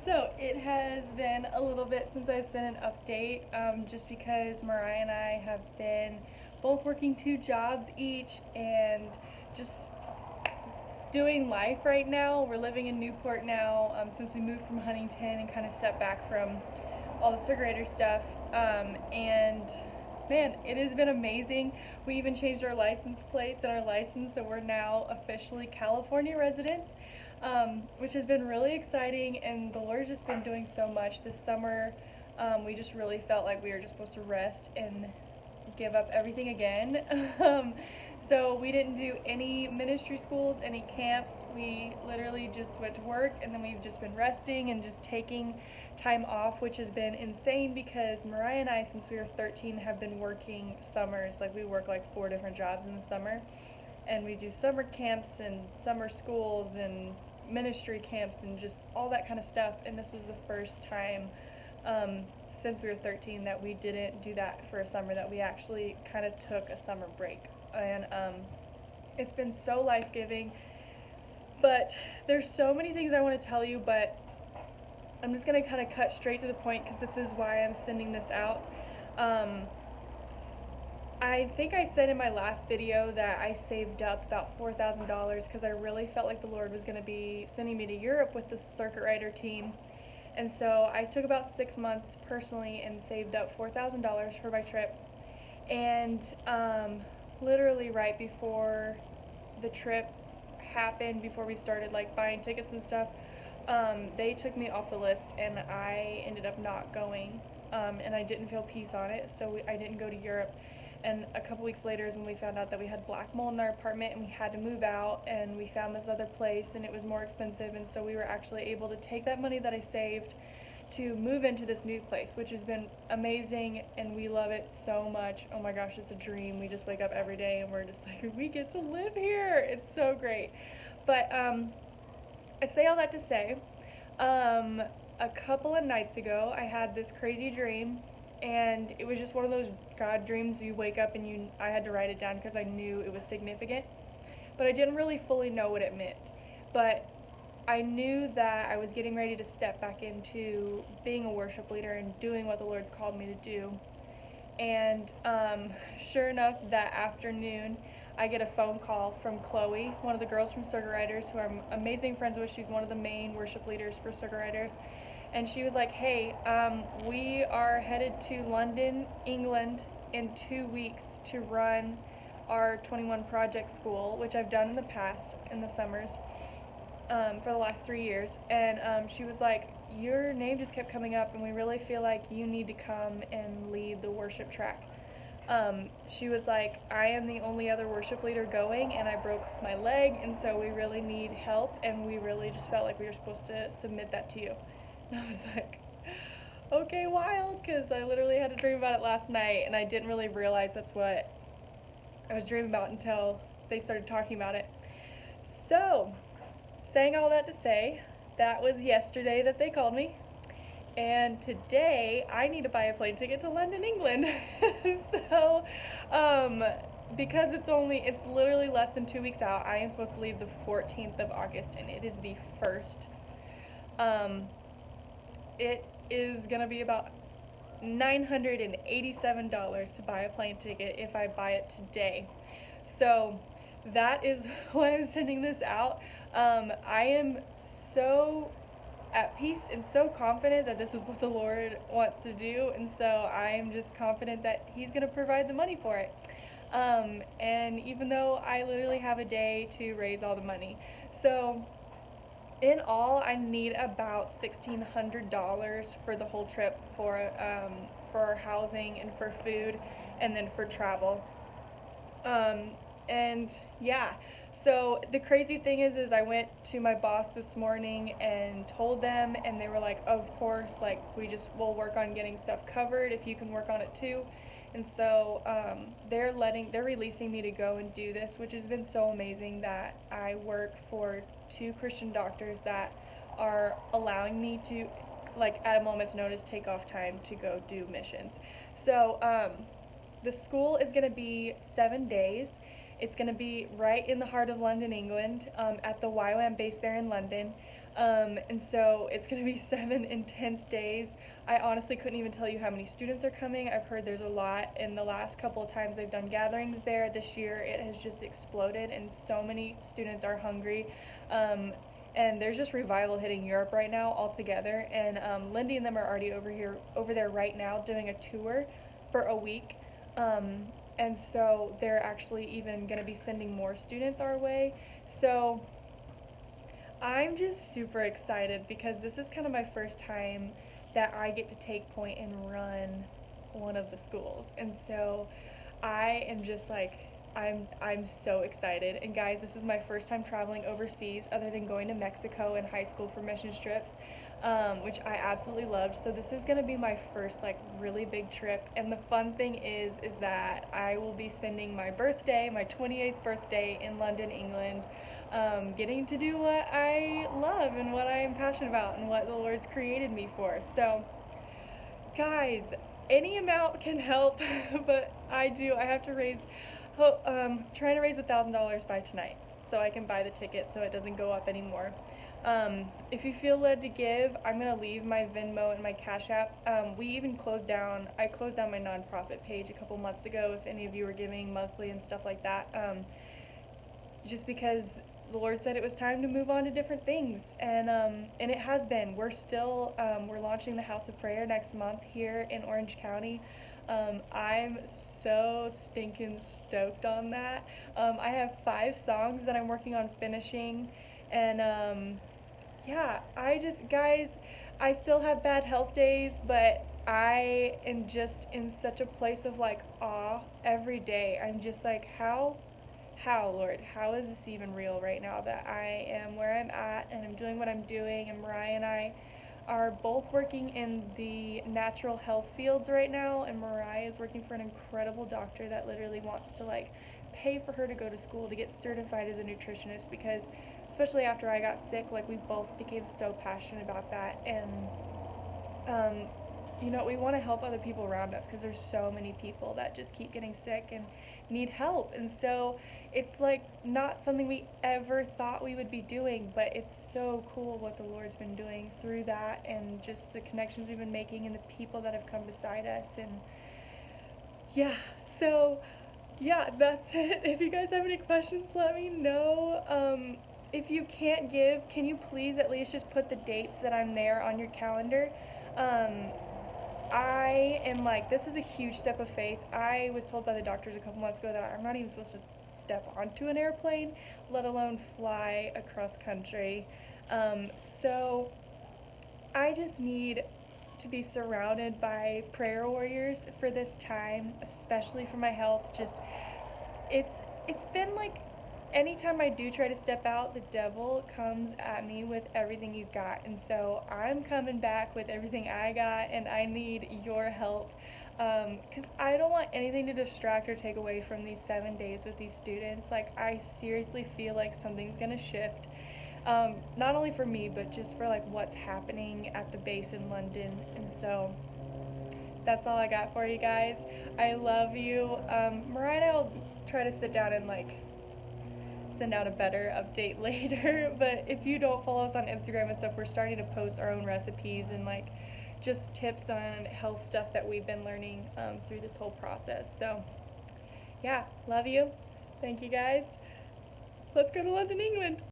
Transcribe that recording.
So it has been a little bit since I sent an update, just because Mariah and I have been both working two jobs each and just doing life right now. We're living in Newport now, since we moved from Huntington and kind of stepped back from all the circulator stuff. And man, it has been amazing. We even changed our license plates and our license, so we're now officially California residents, which has been really exciting. And the Lord's just been doing so much this summer. We just really felt like we were just supposed to rest and give up everything again. So we didn't do any ministry schools, any camps. We literally just went to work, and then we've just been resting and just taking time off, which has been insane because Mariah and I, since we were 13, have been working summers. Like, we work like 4 different jobs in the summer, and we do summer camps and summer schools and ministry camps and just all that kind of stuff. And this was the first time since we were 13 that we didn't do that for a summer, that we actually kind of took a summer break. And it's been so life-giving. But there's so many things I want to tell you, but I'm just going to kind of cut straight to the point because this is why I'm sending this out. I think I said in my last video that I saved up about $4,000 because I really felt like the Lord was going to be sending me to Europe with the circuit rider team. And so I took about 6 months personally and saved up $4,000 for my trip. And literally right before the trip happened, before we started like buying tickets and stuff, they took me off the list, and I ended up not going, and I didn't feel peace on it, so I didn't go to Europe. And a couple weeks later is when we found out that we had black mold in our apartment and we had to move out, and we found this other place and it was more expensive, and so we were actually able to take that money that I saved to move into this new place, which has been amazing, and we love it so much. Oh my gosh, it's a dream. We just wake up every day and we're just like, we get to live here. It's so great. But I say all that to say, a couple of nights ago I had this crazy dream, and it was just one of those God dreams. You wake up and I had to write it down because I knew it was significant, but I didn't really fully know what it meant. But I knew that I was getting ready to step back into being a worship leader and doing what the Lord's called me to do. And sure enough, that afternoon, I get a phone call from Chloe, one of the girls from Circuit Riders, who I'm amazing friends with. She's one of the main worship leaders for Circuit Riders. And she was like, hey, we are headed to London, England in 2 weeks to run our 21 Project School, which I've done in the past in the summers for the last 3 years. And she was like, your name just kept coming up, and we really feel like you need to come and lead the worship track. She was like, I am the only other worship leader going, and I broke my leg, and so we really need help, and we really just felt like we were supposed to submit that to you. And I was like, okay, wild, because I literally had a dream about it last night, and I didn't really realize that's what I was dreaming about until they started talking about it. So, saying all that to say, that was yesterday that they called me, and today I need to buy a plane ticket to London, England. So, because it's literally less than 2 weeks out, I am supposed to leave the 14th of August, and it is the 1st. It is going to be about $987 to buy a plane ticket if I buy it today. So that is why I'm sending this out. I am so at peace and so confident that this is what the Lord wants to do, and so I am just confident that He's going to provide the money for it. And even though I literally have a day to raise all the money. So in all, I need about $1,600 for the whole trip for housing and for food, and then for travel. And yeah, so the crazy thing is I went to my boss this morning and told them, and they were like, of course, like, we'll work on getting stuff covered if you can work on it too. And so they're releasing me to go and do this, which has been so amazing, that I work for 2 Christian doctors that are allowing me to, like, at a moment's notice, take off time to go do missions. So the school is going to be 7 days. It's going to be right in the heart of London, England, at the YWAM base there in London. And so it's going to be 7 intense days. I honestly couldn't even tell you how many students are coming. I've heard there's a lot, and the last couple of times I've done gatherings there this year, it has just exploded, and so many students are hungry. Um, and there's just revival hitting Europe right now altogether. And Lindy and them are already over there right now, doing a tour for a week. Um, and so they're actually even going to be sending more students our way. So I'm just super excited because this is kind of my first time that I get to take point and run one of the schools. And so I am just like I'm so excited. And guys, this is my first time traveling overseas other than going to Mexico in high school for mission trips. Which I absolutely loved. So this is gonna be my first like really big trip. And the fun thing is that I will be spending my birthday, my 28th birthday in London, England, getting to do what I love and what I am passionate about and what the Lord's created me for. So, guys, any amount can help, but I have to raise, trying to raise $1,000 by tonight so I can buy the ticket so it doesn't go up anymore. If you feel led to give, I'm going to leave my Venmo and my Cashapp. I closed down my nonprofit page a couple months ago if any of you were giving monthly and stuff like that. Just because the Lord said it was time to move on to different things, and it has been. We're launching the House of Prayer next month here in Orange County. I'm so stinking stoked on that. I have 5 songs that I'm working on finishing, and yeah, guys, I still have bad health days, but I am just in such a place of like awe every day. I'm just like, Lord, how is this even real right now that I am where I'm at and I'm doing what I'm doing? And Mariah and I are both working in the natural health fields right now, and Mariah is working for an incredible doctor that literally wants to like pay for her to go to school to get certified as a nutritionist, because especially after I got sick, like we both became so passionate about that. And we want to help other people around us because there's so many people that just keep getting sick and need help. And so it's like not something we ever thought we would be doing, but it's so cool what the Lord's been doing through that, and just the connections we've been making and the people that have come beside us. And yeah, so yeah, that's it. If you guys have any questions, let me know. If you can't give, can you please at least just put the dates that I'm there on your calendar? I am like, this is a huge step of faith. I was told by the doctors a couple months ago that I'm not even supposed to step onto an airplane, let alone fly across country. So I just need to be surrounded by prayer warriors for this time, especially for my health. It's been like, anytime I do try to step out, the devil comes at me with everything he's got. And so I'm coming back with everything I got, and I need your help. Because I don't want anything to distract or take away from these 7 days with these students. Like, I seriously feel like something's going to shift. Not only for me, but just for like what's happening at the base in London. And so that's all I got for you guys. I love you. Mariah and I will try to sit down and like send out a better update later. But if you don't follow us on Instagram and stuff, we're starting to post our own recipes and like just tips on health stuff that we've been learning through this whole process. So yeah, love you. Thank you guys. Let's go to London, England.